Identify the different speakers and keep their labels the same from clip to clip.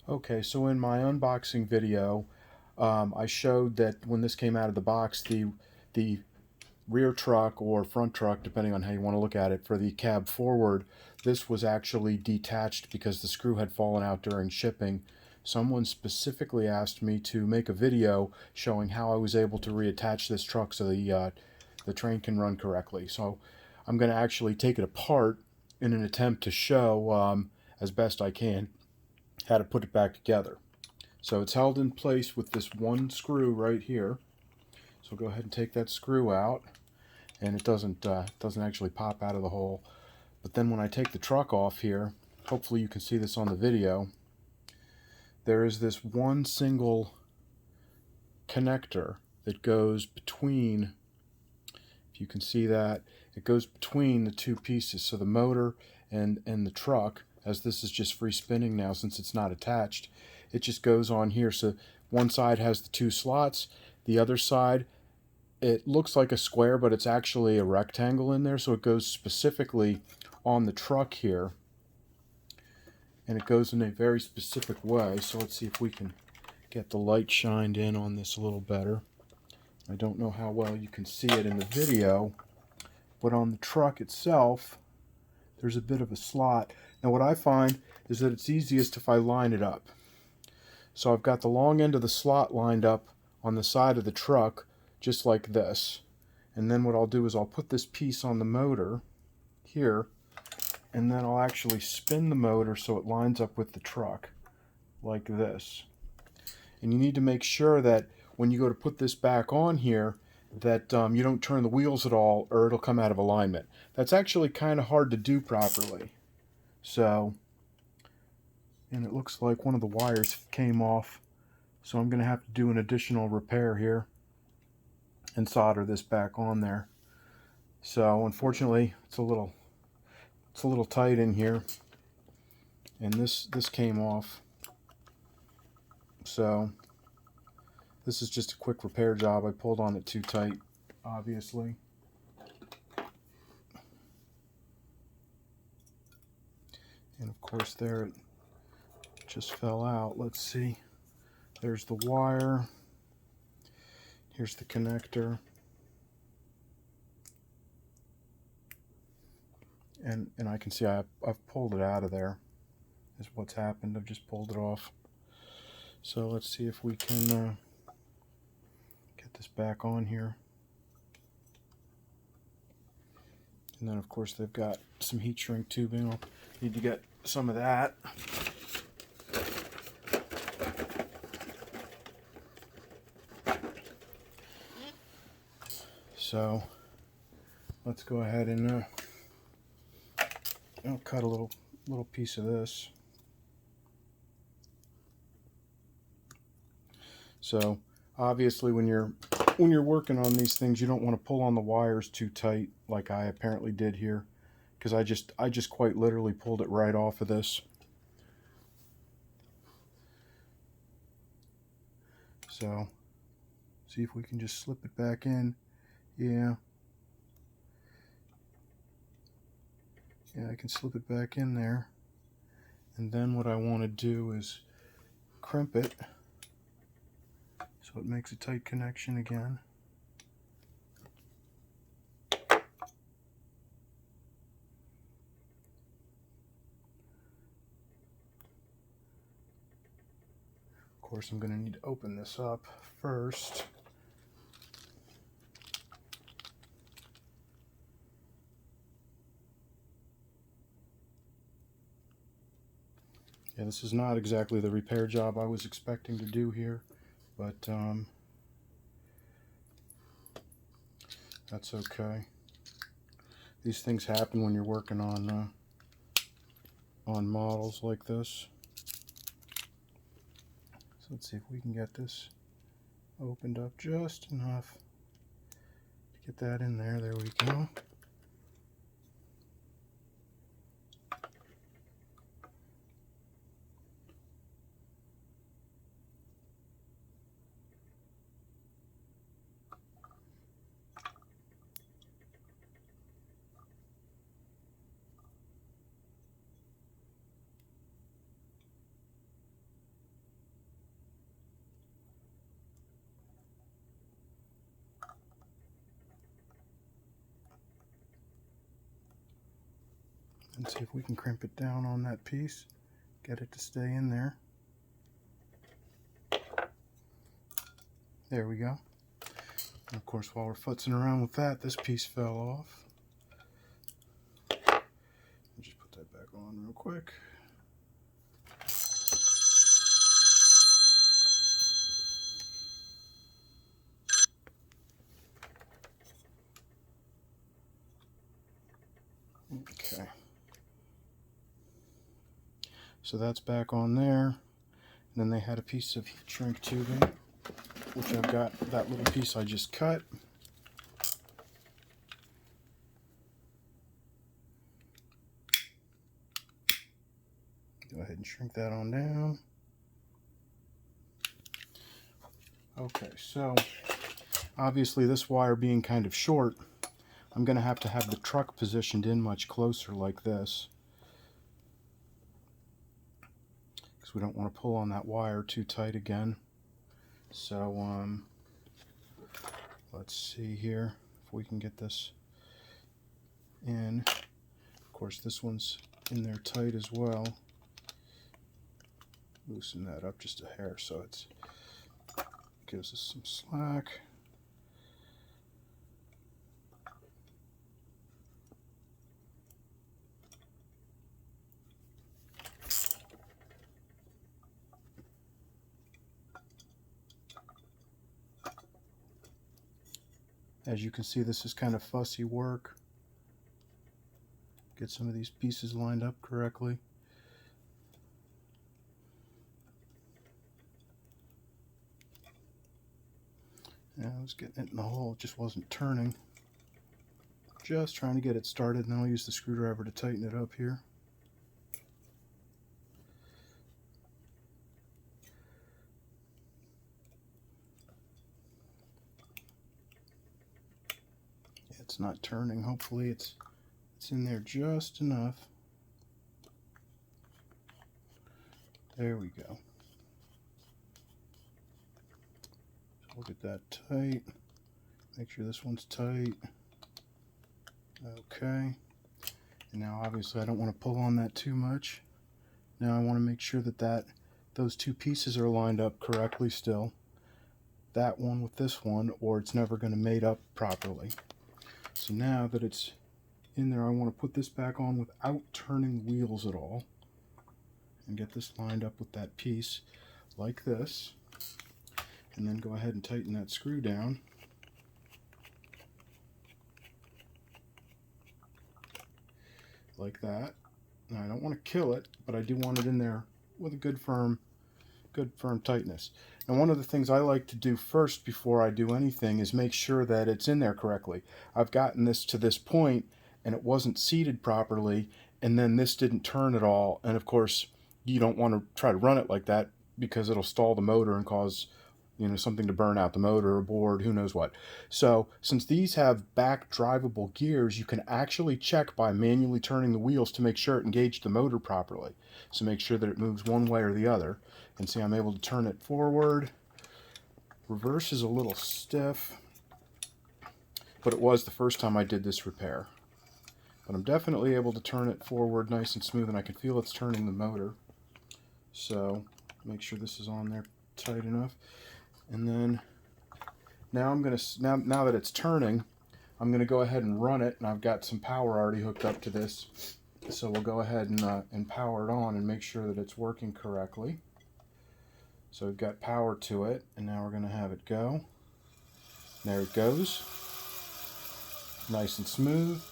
Speaker 1: Okay, so in my unboxing video, I showed that when this came out of the box, the rear truck or front truck, depending on how you want to look at it, for the cab forward, this was actually detached because the screw had fallen out during shipping. Someone specifically asked me to make a video showing how I was able to reattach this truck so the train can run correctly. So I'm going to actually take it apart in an attempt to show as best I can how to put it back together. So it's held in place with this one screw right here. So go ahead and take that screw out, and it doesn't actually pop out of the hole. But then when I take the truck off here, hopefully you can see this on the video, there is this one single connector that goes between, if you can see that, it goes between the two pieces. So the motor and the truck, as this is just free spinning now since it's not attached, it just goes on here. So one side has the two slots, the other side, it looks like a square, but it's actually a rectangle in there, so it goes specifically on the truck here, and it goes in a very specific way. So let's see if we can get the light shined in on this a little better. I don't know how well you can see it in the video, but on the truck itself, there's a bit of a slot. Now what I find is that it's easiest if I line it up. So I've got the long end of the slot lined up on the side of the truck, just like this. And then what I'll do is I'll put this piece on the motor here, and then I'll actually spin the motor so it lines up with the truck, like this. And you need to make sure that when you go to put this back on here, that you don't turn the wheels at all, or it'll come out of alignment. That's actually kind of hard to do properly. So, and it looks like one of the wires came off, so I'm going to have to do an additional repair here and solder this back on there. So unfortunately it's a little tight in here, and this came off. So this is just a quick repair job. I pulled on it too tight, obviously. And of course there it just fell out. Let's see. There's the wire. Here's the connector. And I can see I've pulled it out of there, is what's happened. I've just pulled it off. So let's see if we can get this back on here. And then of course they've got some heat shrink tubing. I'll need to get some of that. So let's go ahead and I'll cut a little piece of this. So obviously when you're working on these things, you don't want to pull on the wires too tight like I apparently did here, because I just quite literally pulled it right off of this. So see if we can just slip it back in. Yeah, I can slip it back in there. And then what I want to do is crimp it so it makes a tight connection again. Of course, I'm going to need to open this up first. Yeah, this is not exactly the repair job I was expecting to do here, but that's okay. These things happen when you're working on models like this. So let's see if we can get this opened up just enough to get that in there. There we go. and see if we can crimp it down on that piece, get it to stay in there. There we go. And of course, while we're futzing around with that, this piece fell off. I'll just put that back on real quick. Okay. So that's back on there. And then they had a piece of heat shrink tubing, which I've got that little piece I just cut. Go ahead and shrink that on down. Okay, so obviously this wire being kind of short, I'm going to have the truck positioned in much closer like this, because we don't want to pull on that wire too tight again. So let's see here if we can get this in. Of course, this one's in there tight as well. Loosen that up just a hair so it gives us some slack. As you can see, this is kind of fussy work. Get some of these pieces lined up correctly. Yeah, I was getting it in the hole, it just wasn't turning. Just trying to get it started, and I'll use the screwdriver to tighten it up here. It's not turning. Hopefully it's in there just enough. There we go. So we'll get that tight. Make sure this one's tight. Okay. And now obviously I don't want to pull on that too much. Now I want to make sure that those two pieces are lined up correctly still. That one with this one, or it's never going to mate up properly. So now that it's in there, I want to put this back on without turning wheels at all, and get this lined up with that piece like this, and then go ahead and tighten that screw down. Like that. Now I don't want to kill it, but I do want it in there with a good firm tightness. And one of the things I like to do first before I do anything is make sure that it's in there correctly. I've gotten this to this point and it wasn't seated properly, and then this didn't turn at all, and of course you don't want to try to run it like that because it'll stall the motor and cause, you know, something to burn out the motor or board, who knows what. So since these have back drivable gears, you can actually check by manually turning the wheels to make sure it engaged the motor properly. So make sure that it moves one way or the other. And see, I'm able to turn it forward. Reverse is a little stiff, but it was the first time I did this repair. But I'm definitely able to turn it forward nice and smooth, and I can feel it's turning the motor. So make sure this is on there tight enough. And then now I'm going to, now that it's turning, I'm going to go ahead and run it, and I've got some power already hooked up to this. So we'll go ahead and power it on and make sure that it's working correctly. So we've got power to it, and now we're going to have it go. There it goes. Nice and smooth.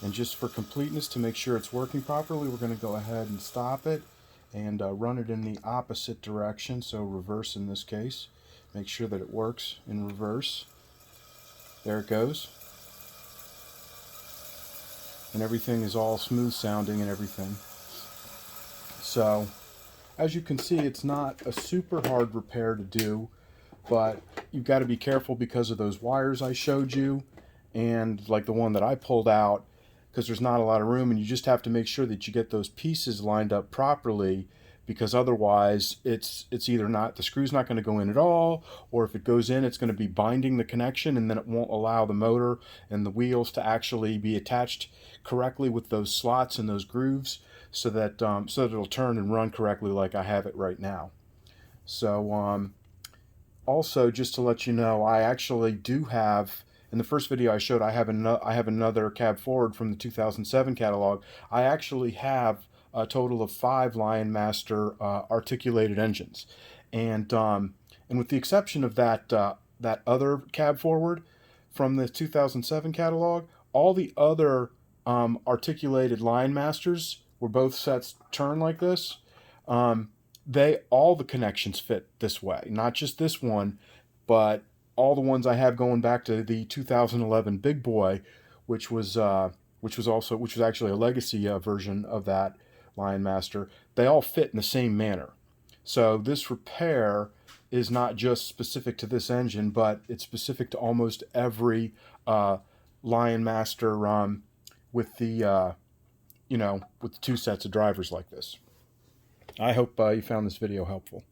Speaker 1: And just for completeness, to make sure it's working properly, we're going to go ahead and stop it and run it in the opposite direction, so reverse in this case. Make sure that it works in reverse. There it goes. And everything is all smooth sounding and everything. So, as you can see, it's not a super hard repair to do, but you've got to be careful because of those wires I showed you, and like the one that I pulled out, because there's not a lot of room, and you just have to make sure that you get those pieces lined up properly, because otherwise it's either not, the screw's not going to go in at all, or if it goes in, it's going to be binding the connection, and then it won't allow the motor and the wheels to actually be attached correctly with those slots and those grooves, so that it'll turn and run correctly like I have it right now. So also, just to let you know, I actually do have, in the first video I showed, I have another cab forward from the 2007 catalog. I actually have a total of 5 Lionmaster articulated engines, and with the exception of that that other cab forward from the 2007 catalog, all the other articulated Lionmasters, where both sets turn like this, all the connections fit this way. Not just this one, but all the ones I have going back to the 2011 Big Boy, which was actually a legacy version of that Lionmaster. They all fit in the same manner. So this repair is not just specific to this engine, but it's specific to almost every Lionmaster with the with the 2 sets of drivers like this. I hope you found this video helpful.